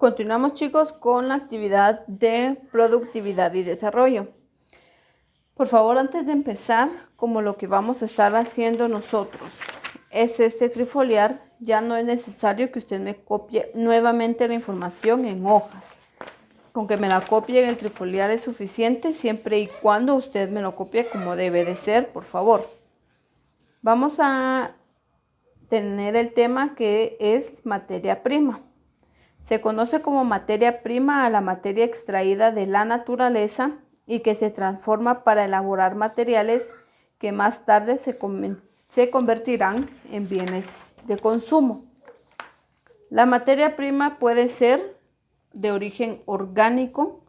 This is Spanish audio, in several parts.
Continuamos, chicos, con la actividad de productividad y desarrollo. Por favor, antes de empezar, como lo que vamos a estar haciendo nosotros es trifoliar, ya no es necesario que usted me copie nuevamente la información en hojas. Con que me la copie en el trifoliar es suficiente, siempre y cuando usted me lo copie como debe de ser, por favor. Vamos a tener el tema que es materia prima. Se conoce como materia prima a la materia extraída de la naturaleza y que se transforma para elaborar materiales que más tarde se convertirán en bienes de consumo. La materia prima puede ser de origen orgánico,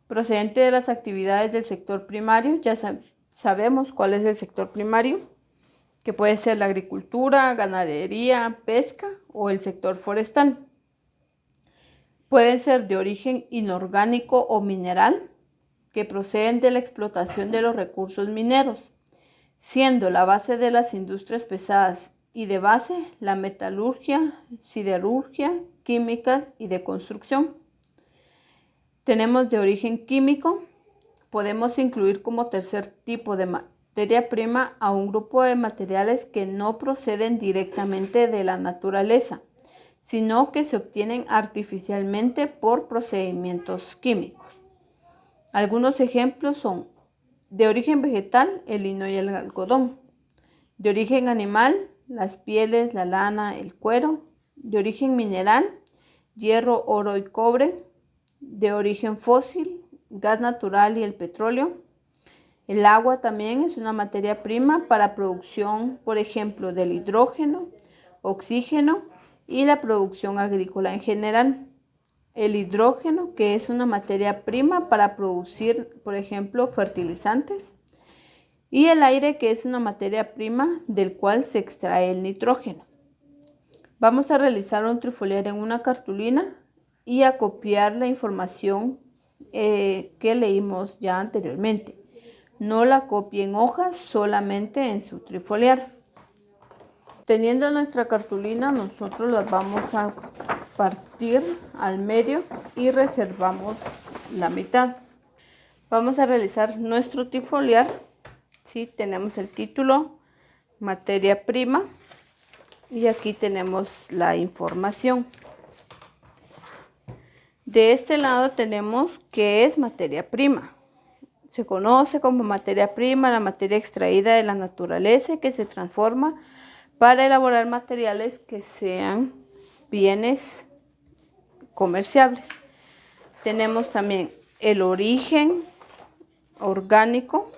procedente de las actividades del sector primario. Ya sabemos cuál es el sector primario, que puede ser la agricultura, ganadería, pesca o el sector forestal. Pueden ser de origen inorgánico o mineral, que proceden de la explotación de los recursos mineros, siendo la base de las industrias pesadas y de base la metalurgia, siderurgia, químicas y de construcción. Tenemos de origen químico. Podemos incluir como tercer tipo de materia prima a un grupo de materiales que no proceden directamente de la naturaleza, sino que se obtienen artificialmente por procedimientos químicos. Algunos ejemplos son de origen vegetal, el lino y el algodón; de origen animal, las pieles, la lana, el cuero; de origen mineral, hierro, oro y cobre; de origen fósil, gas natural y el petróleo. El agua también es una materia prima para producción, por ejemplo, del hidrógeno, oxígeno y la producción agrícola en general. El hidrógeno, que es una materia prima para producir, por ejemplo, fertilizantes. Y el aire, que es una materia prima del cual se extrae el nitrógeno. Vamos a realizar un trifoliar en una cartulina y a copiar la información que leímos ya anteriormente. No la copie en hojas, solamente en su trifoliar. Teniendo nuestra cartulina, nosotros las vamos a partir al medio y reservamos la mitad. Vamos a realizar nuestro trifoliar. ¿Sí? Tenemos el título, materia prima, y aquí tenemos la información. De este lado tenemos qué es materia prima. Se conoce como materia prima la materia extraída de la naturaleza que se transforma para elaborar materiales que sean bienes comerciables. Tenemos también el origen orgánico,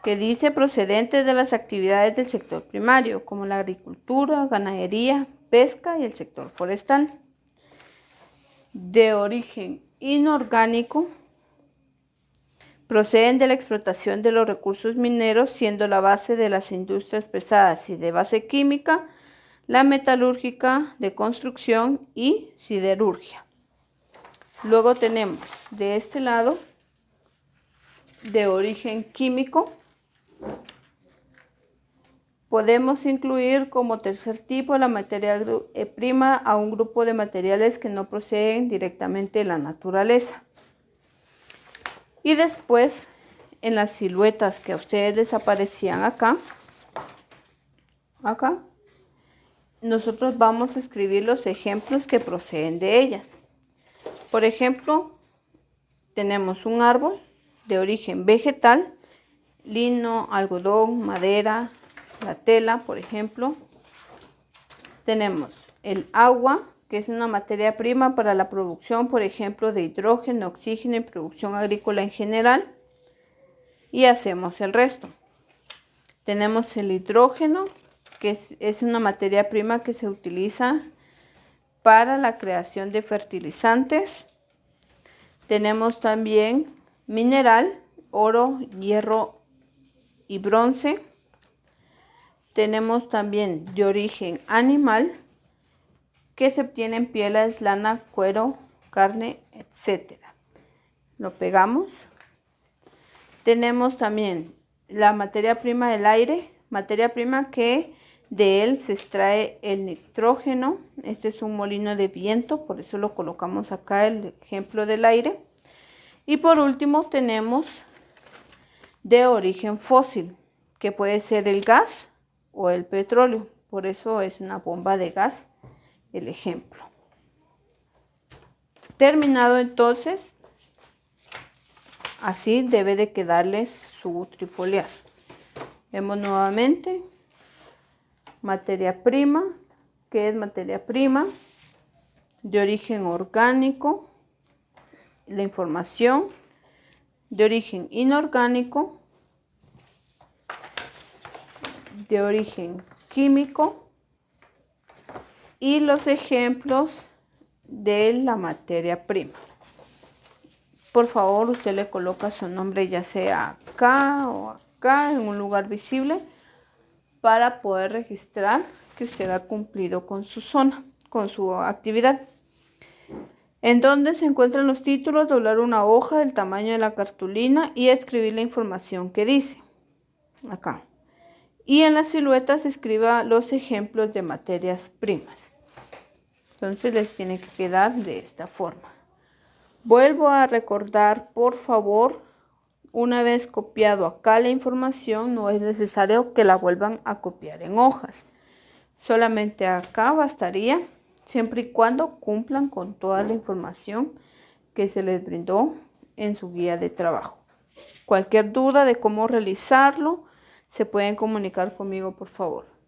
que dice procedentes de las actividades del sector primario, como la agricultura, ganadería, pesca y el sector forestal. De origen inorgánico, proceden de la explotación de los recursos mineros, siendo la base de las industrias pesadas y de base química, la metalúrgica, de construcción y siderurgia. Luego tenemos de este lado de origen químico. Podemos incluir como tercer tipo la materia prima a un grupo de materiales que no proceden directamente de la naturaleza. Y después, en las siluetas que a ustedes les aparecían acá, nosotros vamos a escribir los ejemplos que proceden de ellas. Por ejemplo, tenemos un árbol de origen vegetal, lino, algodón, madera, la tela, por ejemplo. Tenemos el agua, que es una materia prima para la producción, por ejemplo, de hidrógeno, oxígeno y producción agrícola en general. Y hacemos el resto. Tenemos el hidrógeno, que es una materia prima que se utiliza para la creación de fertilizantes. Tenemos también mineral, oro, hierro y bronce. Tenemos también de origen animal, que se obtienen pieles, lana, cuero, carne, etc. Lo pegamos. Tenemos también la materia prima del aire, materia prima que De él se extrae el nitrógeno. Este es un molino de viento, por eso lo colocamos acá, el ejemplo del aire. Y por último tenemos de origen fósil, que puede ser el gas o el petróleo. Por eso es una bomba de gas el ejemplo. Terminado entonces, así debe de quedarles su trifoliar. Vemos nuevamente materia prima. ¿Qué es materia prima? De origen orgánico, la información de origen inorgánico, de origen químico y los ejemplos de la materia prima. Por favor, usted le coloca su nombre ya sea acá o acá en un lugar visible para poder registrar que usted ha cumplido con su zona, con su actividad. En donde se encuentran los títulos, doblar una hoja del tamaño de la cartulina y escribir la información que dice acá. Y en las siluetas escriba los ejemplos de materias primas. Entonces les tiene que quedar de esta forma. Vuelvo a recordar, por favor, una vez copiado acá la información, no es necesario que la vuelvan a copiar en hojas. Solamente acá bastaría, siempre y cuando cumplan con toda la información que se les brindó en su guía de trabajo. Cualquier duda de cómo realizarlo, se pueden comunicar conmigo, por favor.